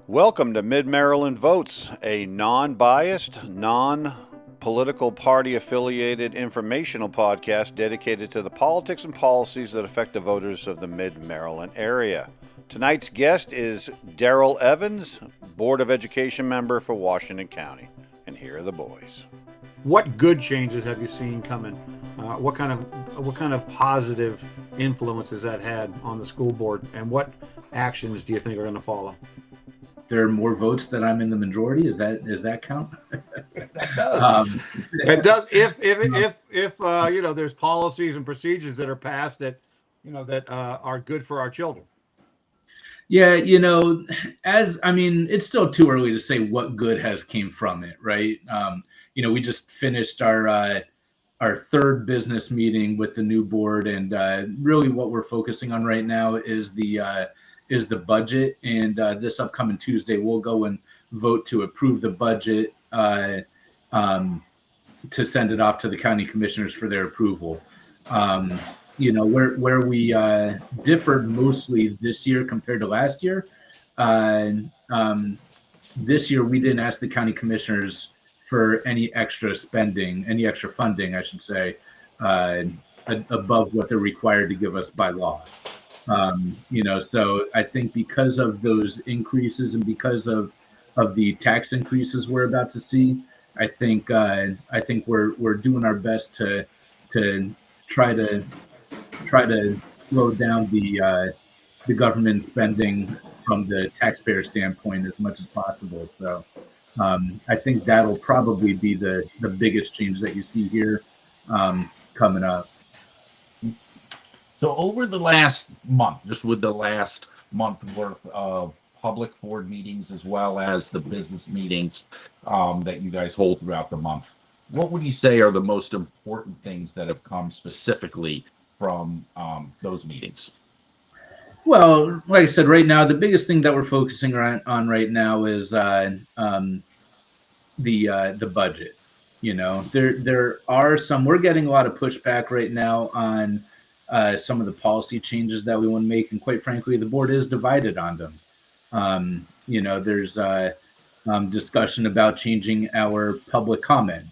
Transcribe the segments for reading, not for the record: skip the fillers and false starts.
Welcome to Mid Maryland Votes, a non biased, non political party affiliated informational podcast dedicated to the politics and policies that affect the voters of the Mid Maryland area. Tonight's guest is Daryl Evans, Board of Education member for Washington County. And here are the boys. What good changes have you seen coming? What kind of positive influence has that had on the school board, and what actions do you think are going to follow? There are more votes that I'm in the majority. Does that count? That does. It does if there's policies and procedures that are passed that are good for our children. Yeah, it's still too early to say what good has came from it, right? We just finished our third business meeting with the new board, and really what we're focusing on right now is the budget. And this upcoming Tuesday, we'll go and vote to approve the budget to send it off to the county commissioners for their approval. Where we differed mostly this year compared to last year. This year, we didn't ask the county commissioners for any extra spending, any extra funding, I should say, above what they're required to give us by law. So I think because of those increases and because of the tax increases we're about to see, I think we're doing our best to try to slow down the government spending from the taxpayer standpoint as much as possible. So I think that'll probably be the biggest change that you see here coming up. So over the last month, just with the last month worth of public board meetings as well as the business meetings that you guys hold throughout the month, what would you say are the most important things that have come specifically from those meetings? Well, like I said, right now, the biggest thing that we're focusing on right now is the budget. There are some, we're getting a lot of pushback right now on some of the policy changes that we want to make. And quite frankly, the board is divided on them. There's discussion about changing our public comment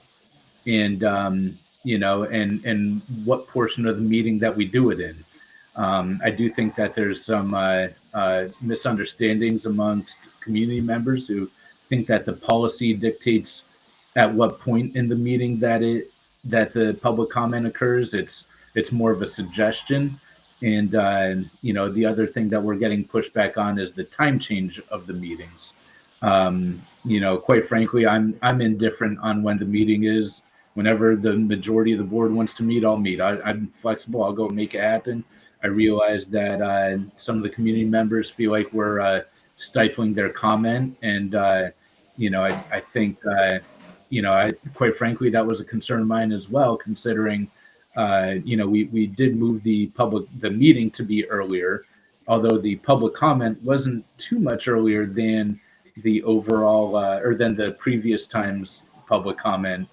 and, and what portion of the meeting that we do it in. I do think that there's some misunderstandings amongst community members who think that the policy dictates at what point in the meeting that the public comment occurs. It's more of a suggestion. And, the other thing that we're getting pushback on is the time change of the meetings. Quite frankly, I'm indifferent on when the meeting is. Whenever the majority of the board wants to meet, I'll meet. I'm flexible. I'll go make it happen. I realize that some of the community members feel like we're stifling their comment. And, I think, quite frankly, that was a concern of mine as well, considering we did move the meeting to be earlier, although the public comment wasn't too much earlier than the overall or than the previous time's public comment.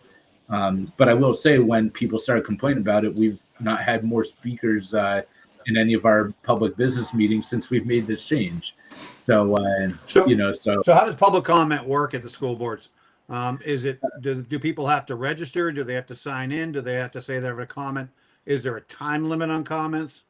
But I will say, when people started complaining about it, we've not had more speakers in any of our public business meetings since we've made this change. So how does public comment work at the school boards? Do people have to register? Do they have to sign in? Do they have to say they have a comment? Is there a time limit on comments?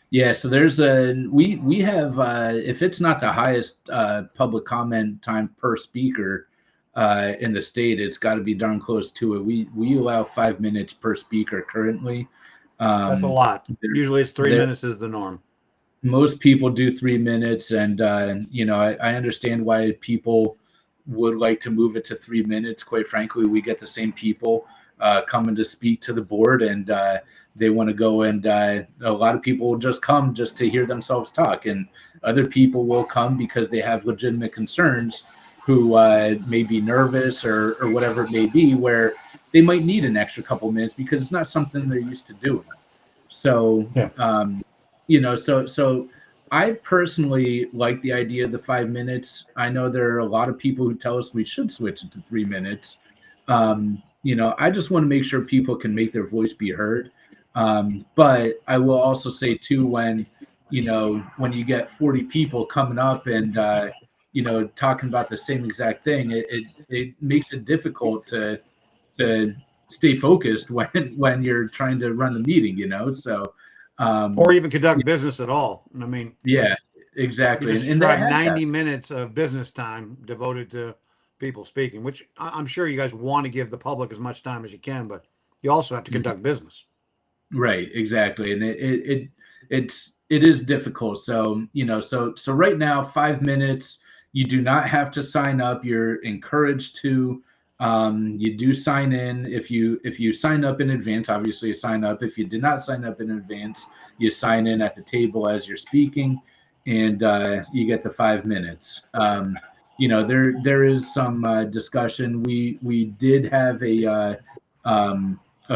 Yeah, so there's we have if it's not the highest public comment time per speaker in the state, it's got to be darn close to it. We allow 5 minutes per speaker currently. That's a lot. Usually it's 3 minutes is the norm. Most people do 3 minutes, and I understand why people would like to move it to 3 minutes. Quite frankly, we get the same people coming to speak to the board, and they want to go, and a lot of people will just come just to hear themselves talk, and other people will come because they have legitimate concerns, who may be nervous or whatever it may be, where they might need an extra couple minutes because it's not something they're used to doing. So, so I personally like the idea of the 5 minutes. I know there are a lot of people who tell us we should switch it to 3 minutes. I just want to make sure people can make their voice be heard. But I will also say too, when you get 40 people coming up and talking about the same exact thing, it makes it difficult to stay focused when you're trying to run the meeting, so Or even conduct business at all. I mean, yeah, you exactly. just And that described has 90 happened. minutes of business time devoted to people speaking, which I'm sure you guys want to give the public as much time as you can, but you also have to conduct business. Right, exactly. And it is difficult. So, so right now, 5 minutes, you do not have to sign up. You're encouraged to, you do sign in. If you sign up in advance, obviously you sign up. If you did not sign up in advance, you sign in at the table as you're speaking, and you get the 5 minutes. There is some discussion. We did have a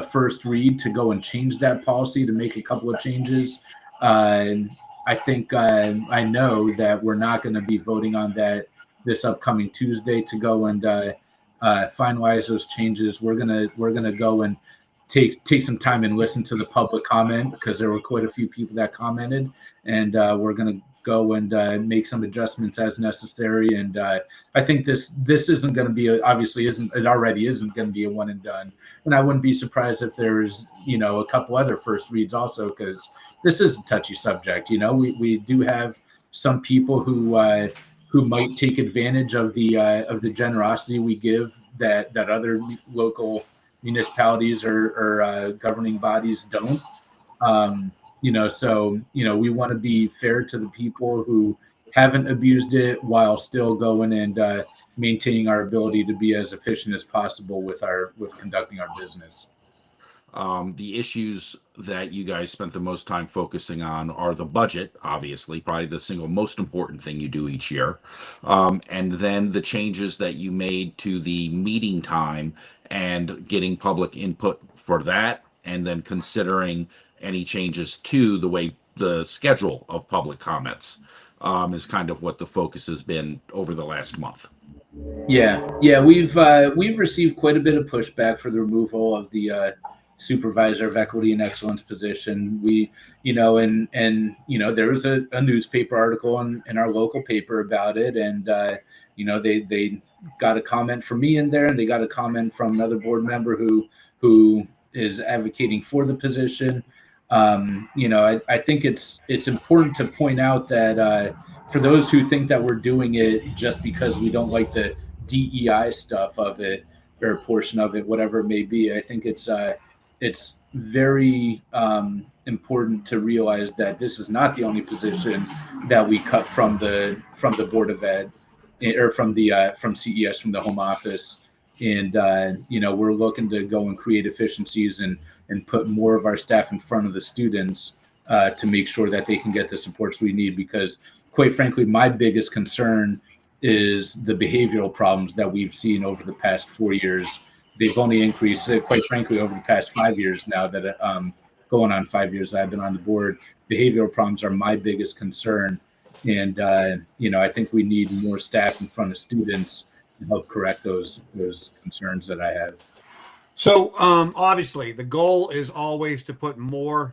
first read to go and change that policy, to make a couple of changes. I think I know that we're not going to be voting on that this upcoming Tuesday to go and finalize those changes. We're gonna go and take some time and listen to the public comment, because there were quite a few people that commented, and we're gonna go and make some adjustments as necessary. And I think this isn't going to be it already isn't going to be a one and done. And I wouldn't be surprised if there's a couple other first reads also, because this is a touchy subject. We do have some people who might take advantage of the generosity we give that other local municipalities or governing bodies don't. So we want to be fair to the people who haven't abused it, while still going and maintaining our ability to be as efficient as possible with conducting our business. The issues that you guys spent the most time focusing on are the budget, obviously, probably the single most important thing you do each year. And then the changes that you made to the meeting time and getting public input for that, and then considering any changes to the way the schedule of public comments is kind of what the focus has been over the last month. Yeah, we've received quite a bit of pushback for the removal of the supervisor of equity and excellence position. We, there was a newspaper article in our local paper about it, and they got a comment from me in there, and they got a comment from another board member who is advocating for the position. I think it's important to point out that for those who think that we're doing it just because we don't like the DEI stuff of it, or a portion of it, whatever it may be, I think it's very important to realize that this is not the only position that we cut from the Board of Ed, or from CES, from the home office. And we're looking to go and create efficiencies and put more of our staff in front of the students to make sure that they can get the supports we need. Because quite frankly, my biggest concern is the behavioral problems that we've seen over the past 4 years. They've only increased, quite frankly, over the past 5 years now that going on 5 years I've been on the board. Behavioral problems are my biggest concern. And, I think we need more staff in front of students to help correct those concerns that I have. So obviously the goal is always to put more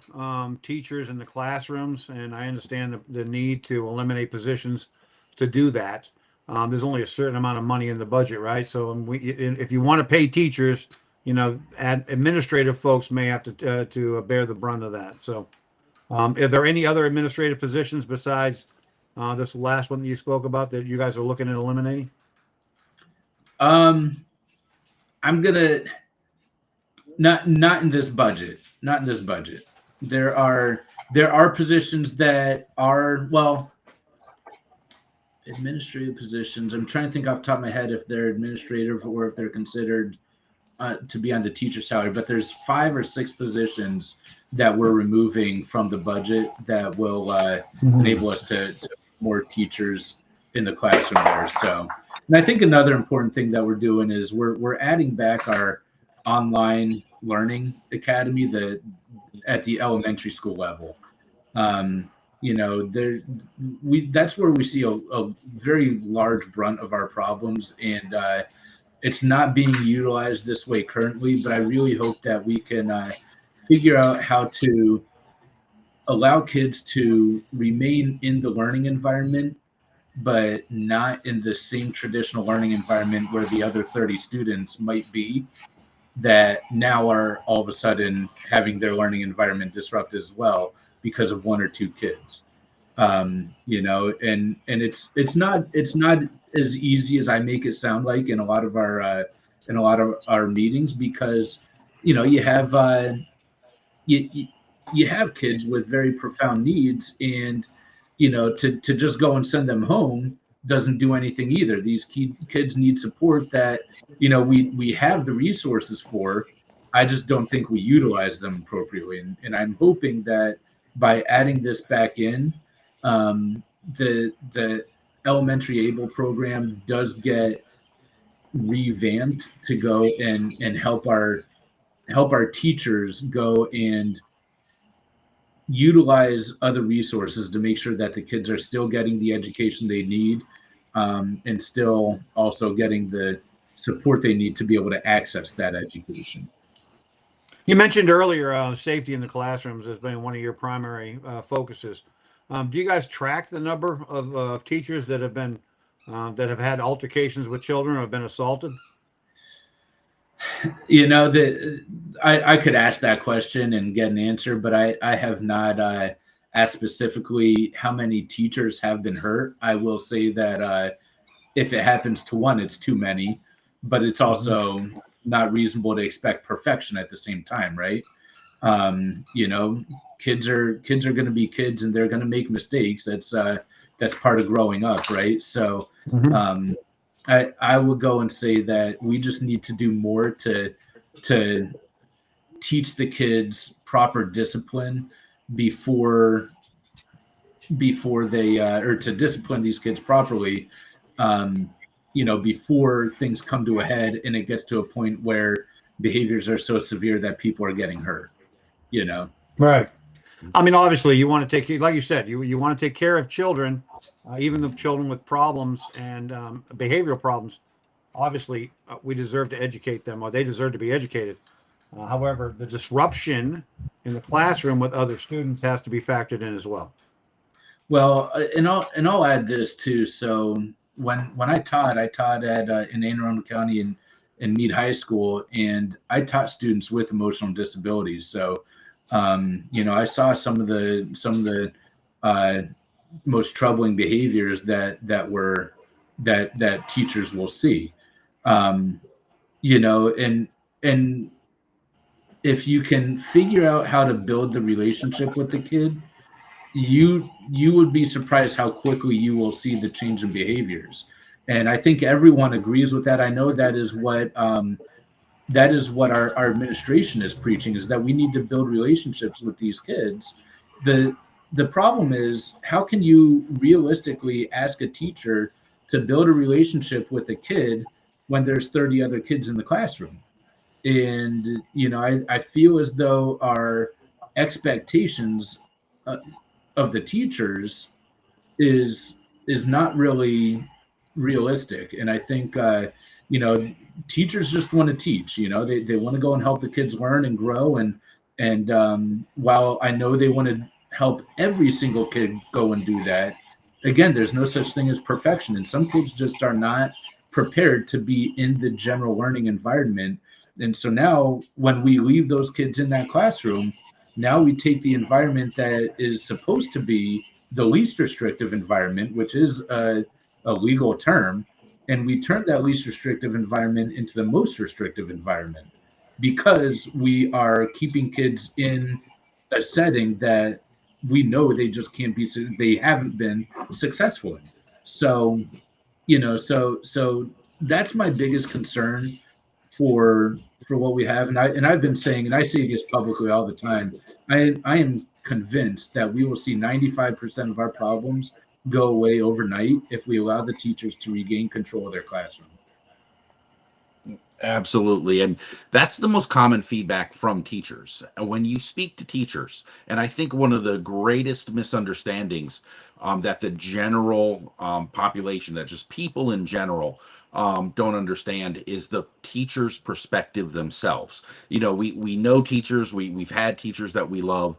teachers in the classrooms, and I understand the need to eliminate positions to do that. There's only a certain amount of money in the budget, right? So if you want to pay teachers, administrative folks may have to bear the brunt of that. So are there any other administrative positions besides this last one that you spoke about that you guys are looking at eliminating? I'm gonna not in this budget. Not in this budget. There are positions that are, well, administrative positions. I'm trying to think off the top of my head if they're administrative or if they're considered to be on the teacher salary. But there's 5 or 6 positions that we're removing from the budget that will enable us to more teachers in the classroom there. So, and I think another important thing that we're doing is we're adding back our online learning academy at the elementary school level. That's where we see a very large brunt of our problems, and it's not being utilized this way currently. But I really hope that we can figure out how to allow kids to remain in the learning environment, but not in the same traditional learning environment where the other 30 students might be, that now are all of a sudden having their learning environment disrupted as well because of one or two kids. And it's not as easy as I make it sound like in a lot of our meetings, because you have you have kids with very profound needs, and to just go and send them home doesn't do anything either. These kids need support that we have the resources for. I just don't think we utilize them appropriately, and I'm hoping that by adding this back in, the elementary able program does get revamped to go and help our teachers go and utilize other resources to make sure that the kids are still getting the education they need, and still also getting the support they need to be able to access that education. You mentioned earlier safety in the classrooms has been one of your primary focuses. Do you guys track the number of teachers that have had altercations with children or have been assaulted? I could ask that question and get an answer, but I have not asked specifically how many teachers have been hurt. I will say that if it happens to one, it's too many, but it's also not reasonable to expect perfection at the same time, right? Kids are going to be kids, and they're going to make mistakes. That's part of growing up, right? So I would go and say that we just need to do more to teach the kids proper discipline before they or to discipline these kids properly, before things come to a head and it gets to a point where behaviors are so severe that people are getting hurt. Right. I mean, obviously, you want to take, like you said, you want to take care of children, even the children with problems and behavioral problems. Obviously, we deserve to educate them, or they deserve to be educated. However, the disruption in the classroom with other students has to be factored in as well. Well, and I'll add this too. So when I taught at in Anne Arundel County in Meade High School, and I taught students with emotional disabilities. So I saw some of the most troubling behaviors that teachers will see. And if you can figure out how to build the relationship with the kid, you would be surprised how quickly you will see the change in behaviors. And I think everyone agrees with that. I know that is what our administration is preaching, is that we need to build relationships with these kids. The problem is, how can you realistically ask a teacher to build a relationship with a kid when there's 30 other kids in the classroom? And I feel as though our expectations of the teachers is not really realistic. And I think teachers just want to teach. They want to go and help the kids learn and grow. And while I know they want to help every single kid go and do that, again, there's no such thing as perfection. And some kids just are not prepared to be in the general learning environment. And so now when we leave those kids in that classroom, now we take the environment that is supposed to be the least restrictive environment, which is a legal term, and we turn that least restrictive environment into the most restrictive environment, because we are keeping kids in a setting that we know they just can't be, they haven't been successful in. So, so that's my biggest concern for what we have. And I've been saying, and I say this publicly all the time, I am convinced that we will see 95% of our problems go away overnight if we allow the teachers to regain control of their classroom. Absolutely. And that's the most common feedback from teachers. When you speak to teachers, and I think one of the greatest misunderstandings that the general population, that just people in general don't understand, is the teacher's perspective themselves. We know teachers, we've had teachers that we love,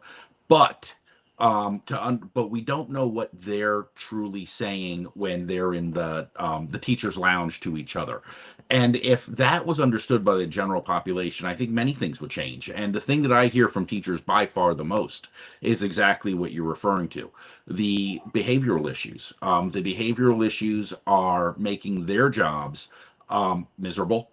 but but we don't know what they're truly saying when they're in the teachers lounge to each other. And if that was understood by the general population, I think many things would change. And the thing that I hear from teachers by far the most is exactly what you're referring to: the behavioral issues. The behavioral issues are making their jobs miserable.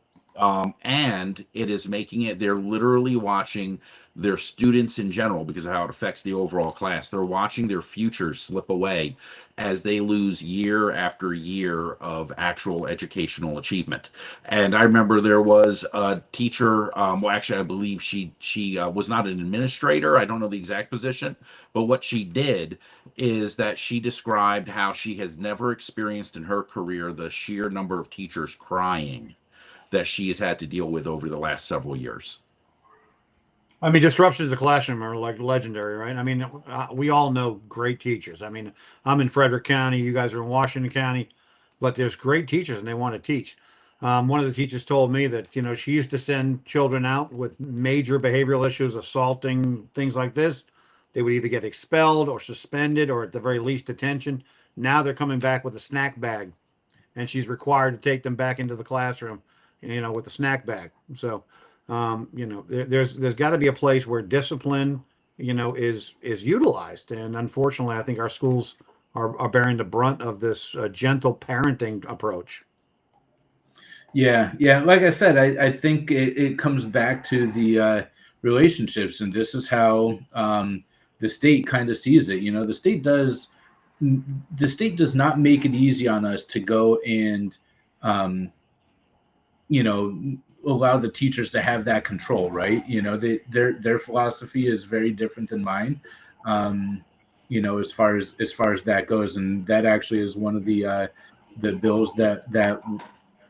And it is making it, they're literally watching their students in general, because of how it affects the overall class. They're watching their futures slip away as they lose year after year of actual educational achievement. And I remember there was a teacher. Well, actually, I believe she was not an administrator. I don't know the exact position, but what she did is that she described how she has never experienced in her career the sheer number of teachers crying that she has had to deal with over the last several years. I mean, disruptions to the classroom are like legendary, right? I mean, we all know great teachers. I mean, I'm in Frederick County, you guys are in Washington County, but there's great teachers and they want to teach. One of the teachers told me that, she used to send children out with major behavioral issues, assaulting, things like this. They would either get expelled or suspended or at the very least detention. Now they're coming back with a snack bag, and she's required to take them back into the classroom, with a snack bag. So, there's got to be a place where discipline, is utilized. And unfortunately, I think our schools are bearing the brunt of this gentle parenting approach. Yeah, yeah. Like I said, I think it comes back to the relationships, and this is how the state kind of sees it. The state does not make it easy on us to go and allow the teachers to have that control, right? Their philosophy is very different than mine, as far as that goes. And that actually is one of the bills that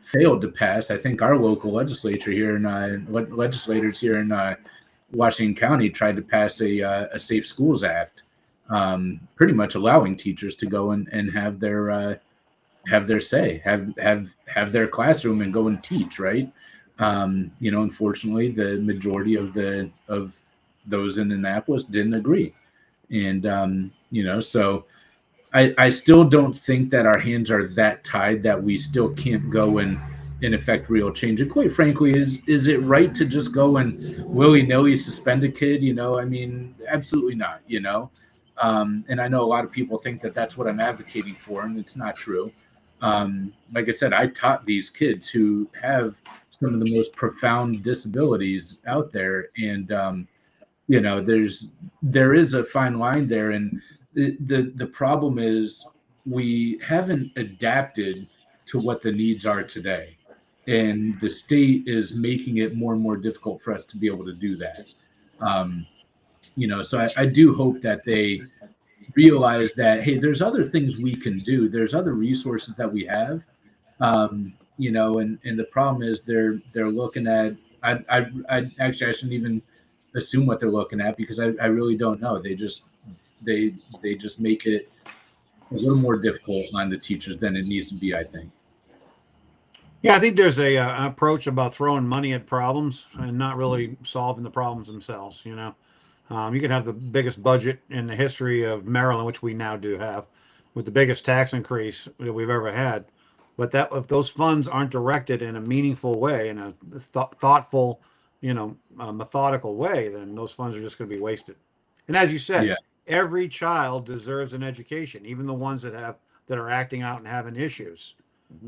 failed to pass. I think our local legislature here and legislators here in Washington County tried to pass a Safe Schools Act, pretty much allowing teachers to go and have their say, have their classroom and go and teach, right? Unfortunately, the majority of those in Annapolis didn't agree. And, so I still don't think that our hands are that tied that we still can't go and affect real change. And quite frankly, is it right to just go and willy-nilly suspend a kid? I mean, absolutely not, and I know a lot of people think that that's what I'm advocating for, and it's not true. Like I said, I taught these kids who have some of the most profound disabilities out there. And, there is a fine line there. And the problem is we haven't adapted to what the needs are today. And the state is making it more and more difficult for us to be able to do that. So I do hope that they realize that, hey, there's other things we can do. There's other resources that we have, and the problem is they're looking at, I actually, I shouldn't even assume what they're looking at, because I really don't know. They just make it a little more difficult on the teachers than it needs to be, I think. Yeah, I think there's a approach about throwing money at problems and not really solving the problems themselves. You can have the biggest budget in the history of Maryland, which we now do have, with the biggest tax increase that we've ever had. But that, if those funds aren't directed in a meaningful way, in a thoughtful, methodical way, then those funds are just going to be wasted. And as you said, Yeah. every child deserves an education, even the ones that are acting out and having issues.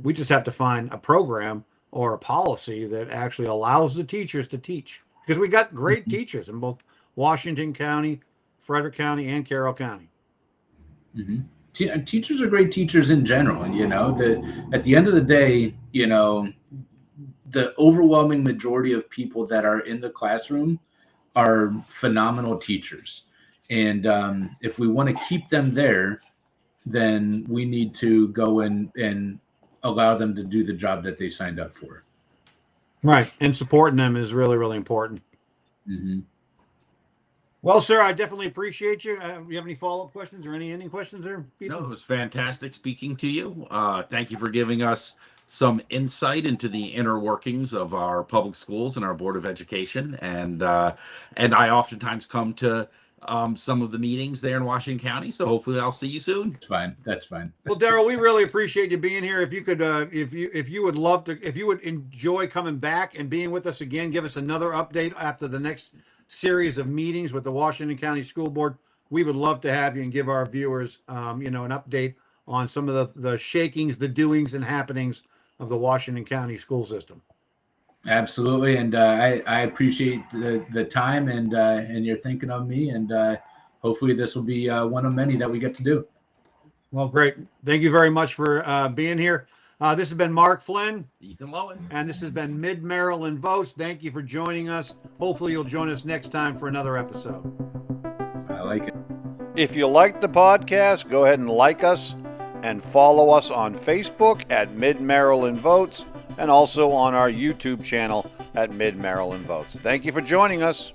We just have to find a program or a policy that actually allows the teachers to teach, because we got great teachers in both Washington County, Frederick County, and Carroll County. Mm-hmm. Teachers are great teachers in general. At the end of the day, the overwhelming majority of people that are in the classroom are phenomenal teachers. And if we want to keep them there, then we need to go and allow them to do the job that they signed up for. Right. And supporting them is really, really important. Mm-hmm. Well, sir, I definitely appreciate you. You have any follow-up questions or any ending questions there, Peter? No, it was fantastic speaking to you. Thank you for giving us some insight into the inner workings of our public schools and our Board of Education. And I oftentimes come to some of the meetings there in Washington County. So hopefully I'll see you soon. It's fine. That's fine. Well, Daryl, we really appreciate you being here. If you could, if you would love to, if you would enjoy coming back and being with us again, give us another update after the next series of meetings with the Washington County School Board. We would love to have you and give our viewers, an update on some of the shakings, the doings, and happenings of the Washington County school system. Absolutely, and I appreciate the time and you're thinking of me, and hopefully this will be one of many that we get to do. Well, great. Thank you very much for being here. This has been Mark Flynn, Ethan Lowen. and this has been Mid Maryland Votes. Thank you for joining us. Hopefully you'll join us next time for another episode. I like it. If you liked the podcast, go ahead and like us and follow us on Facebook at Mid Maryland Votes and also on our YouTube channel at Mid Maryland Votes. Thank you for joining us.